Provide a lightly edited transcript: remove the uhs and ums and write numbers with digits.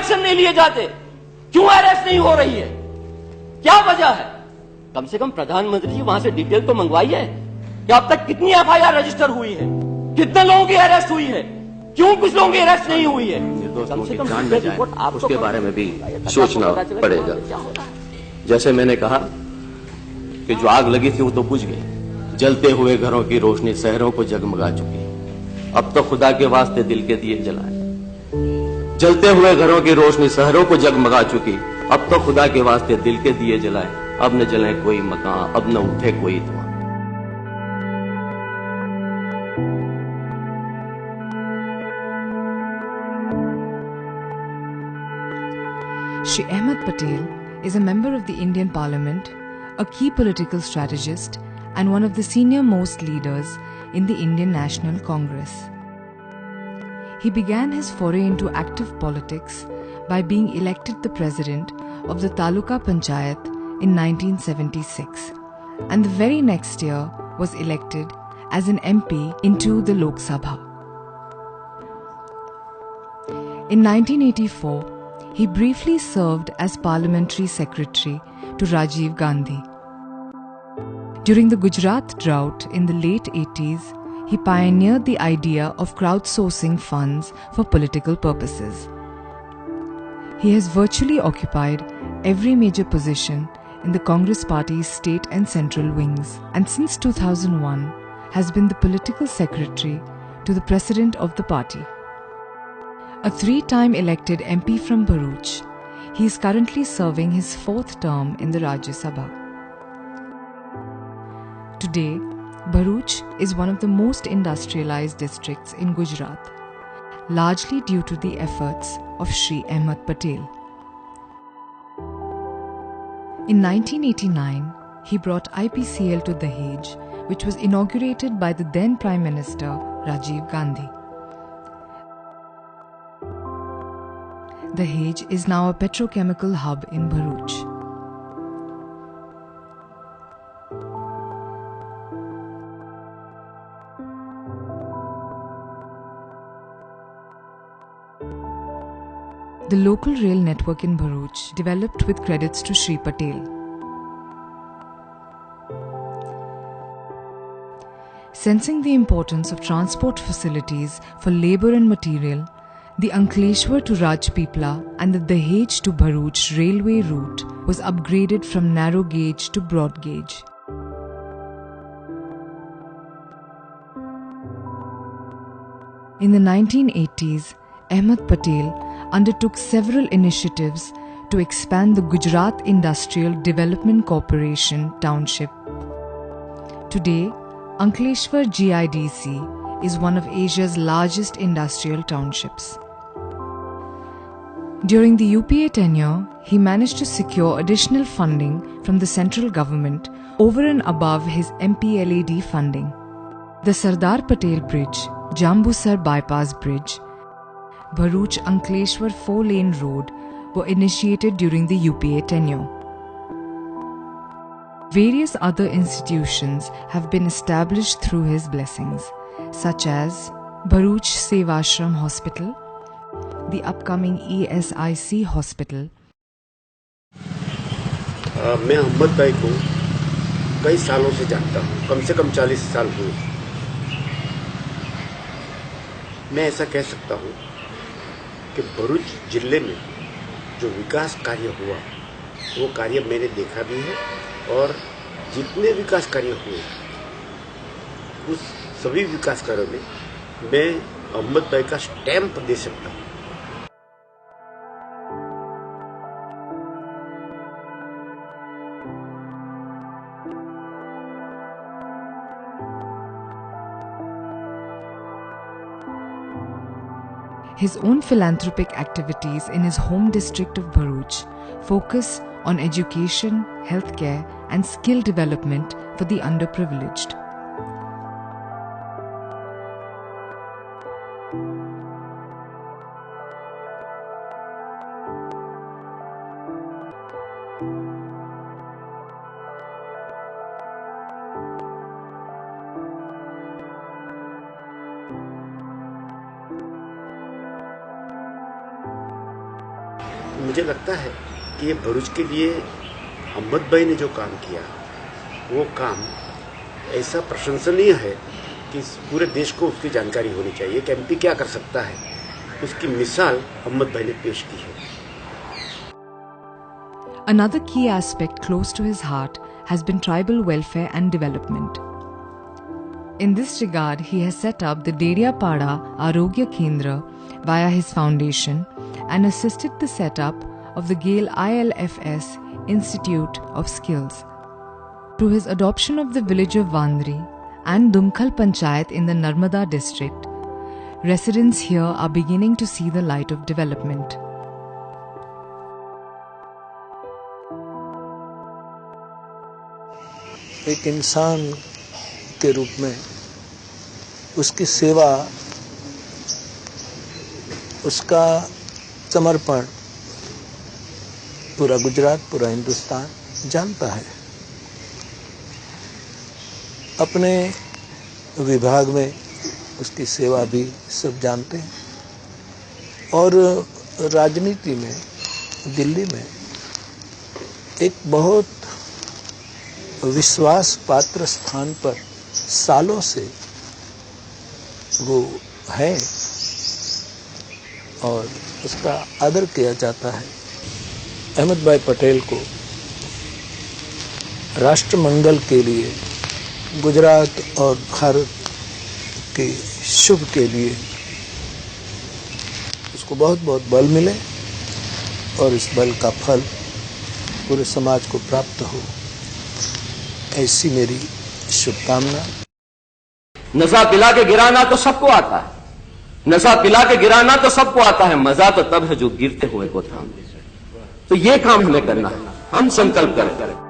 Action नहीं लिए जाते? क्यों अरेस्ट नहीं हो रही है? क्या वजह है? कम से कम प्रधानमंत्री जी वहां से डिटेल तो मंगवाइए कि अब तक कितनी एफआईआर रजिस्टर हुई है, कितने लोगों की अरेस्ट हुई है, क्यों कुछ लोगों की अरेस्ट नहीं हुई है? कम से कम जान में जाए, उसके बारे में भी सोचना पड़ेगा। जैसे मैंने कहा कि जो आग लगी थी वो तो बुझ गई, जलते हुए घरों की रोशनी शहरों को जगमगा चुकी। अब तो खुदा के वास्ते दिल के दिए जलाए। जलते हुए घरों की रोशनी शहरों को जगमगा चुकी, अब तो खुदा के वास्ते दिल के दिए जलाए। अब न जले कोई मकान, अब न उठे कोई धुआं। Shri Ahmed Patel is a member of the Indian Parliament, a key political strategist, and one of the senior-most leaders in the Indian National Congress. He began his foray into active politics by being elected the president of the Taluka Panchayat in 1976, and the very next year was elected as an MP into the Lok Sabha. In 1984, he briefly served as parliamentary secretary to Rajiv Gandhi. During the Gujarat drought in the late 80s, he pioneered the idea of crowdsourcing funds for political purposes. He has virtually occupied every major position in the Congress party's state and central wings, and since 2001 has been the political secretary to the president of the party. A three-time elected MP from Bharuch, he is currently serving his fourth term in the Rajya Sabha. Today, Bharuch is one of the most industrialized districts in Gujarat, largely due to the efforts of Shri Ahmed Patel. In 1989, he brought IPCL to Dahej, which was inaugurated by the then Prime Minister Rajiv Gandhi. Dahej is now a petrochemical hub in Bharuch. The local rail network in Bharuch developed with credits to Shri Patel. Sensing the importance of transport facilities for labour and material, the Ankleshwar to Rajpipla and the Dahej to Bharuch railway route was upgraded from narrow gauge to broad gauge. In the 1980s, Ahmed Patel undertook several initiatives to expand the Gujarat Industrial Development Corporation township. Today, Ankleshwar GIDC is one of Asia's largest industrial townships. During the UPA tenure, he managed to secure additional funding from the central government over and above his MPLAD funding. The Sardar Patel Bridge, Jambusar Bypass Bridge, Bharuch Ankleshwar 4-lane road were initiated during the UPA tenure. Various other institutions have been established through his blessings, such as Bharuch Sevashram Hospital, the upcoming ESIC Hospital. मैं अहमद भाई को कई सालों से जानता हूँ, कम से कम 40 साल हुए। मैं ऐसा कह सकता हूँ कि भरूच जिले में जो विकास कार्य हुआ वो कार्य मैंने देखा भी है, और जितने विकास कार्य हुए उस सभी विकास कार्यों में मैं अहमद भाई का स्टैंप दे सकता हूँ। His own philanthropic activities in his home district of Bharuch focus on education, healthcare, and skill development for the underprivileged. मुझे लगता है कि ये भरूच के लिए अहमद भाई ने जो काम किया वो काम ऐसा प्रशंसनीय है कि पूरे देश को उसकी जानकारी होनी चाहिए कि एमपी क्या कर सकता है। उसकी मिसाल अहमद भाई ने पेश की है। Another key aspect close to his heart has been tribal welfare and development. In this regard, he has set up the Dediyapada Arogya Kendra via his foundation and assisted the setup of the Gale ILFS Institute of Skills. Through his adoption of the village of Vandri and Dumkhal Panchayat in the Narmada district, residents here are beginning to see the light of development. एक इंसान के रूप में उसकी सेवा, उसका समर्पण पूरा गुजरात, पूरा हिंदुस्तान जानता है। अपने विभाग में उसकी सेवा भी सब जानते हैं और राजनीति में दिल्ली में एक बहुत विश्वास पात्र स्थान पर सालों से वो है और उसका आदर किया जाता है। अहमद भाई पटेल को राष्ट्र मंगल के लिए, गुजरात और भारत के शुभ के लिए उसको बहुत बहुत बल मिले और इस बल का फल पूरे समाज को प्राप्त हो, ऐसी मेरी शुभकामना। नशा पिला के गिराना तो सबको आता है, नशा पिला के गिराना तो सबको आता है, मजा तो तब है जो गिरते हुए को थाम। तो ये काम हमें करना है, हम संकल्प करें।